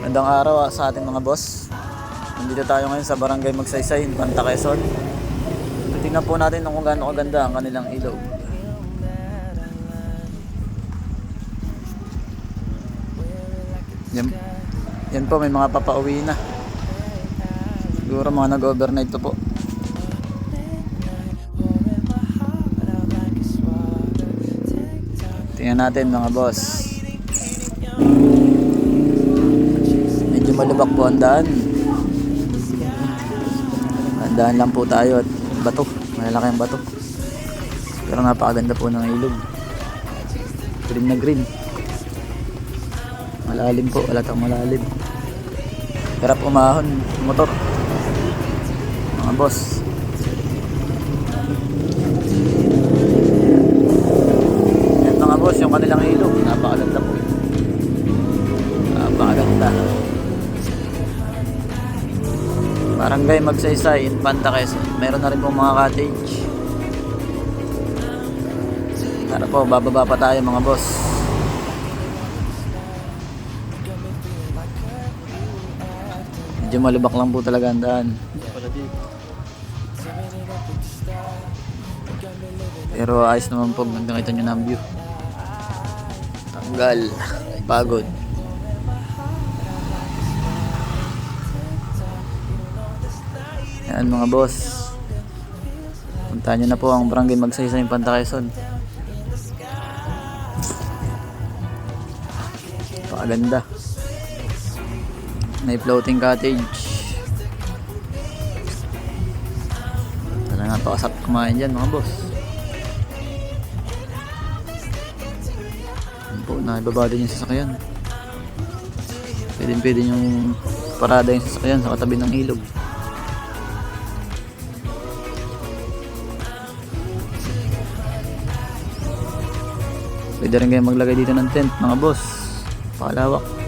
Magandang araw sa ating mga boss. Nandito tayo ngayon sa Barangay Magsaysay, Infanta, Quezon. Tingnan po natin kung gaano kaganda ang kanilang ilog. Yan po, may mga papauwi na. Siguro mga nag-overnight to po. Tingnan natin mga boss. Medyo malubak po ang daan. Daan lang po tayo at bato, malalaki ang bato, pero napakaganda po ng ilog. Green na green, malalim po, alatang malalim. Hirap umahon motor mga boss. Yan mga boss, yung kanilang ilog, napakaganda po, napakaganda. Barangay Magsaysay, Infanta, Quezon. Meron na rin pong mga cottage. Tara po, bababa pa tayo mga boss. Medyo malubak lang po talaga ang daan. Pero ayos naman po, nakita nyo na ang view. Tanggal, pagod. Yan mga boss, puntahan nyo na po ang Barangay Magsaysay, Infanta, Quezon. Napakaganda. May floating cottage. Talagang napakasarap kumain dyan mga boss. Yan po, naibaba din yung sasakyan. Pwede yung parada yung sasakyan sa katabi ng ilog. Pwede rin kayo maglagay dito ng tent mga boss, pakalawak.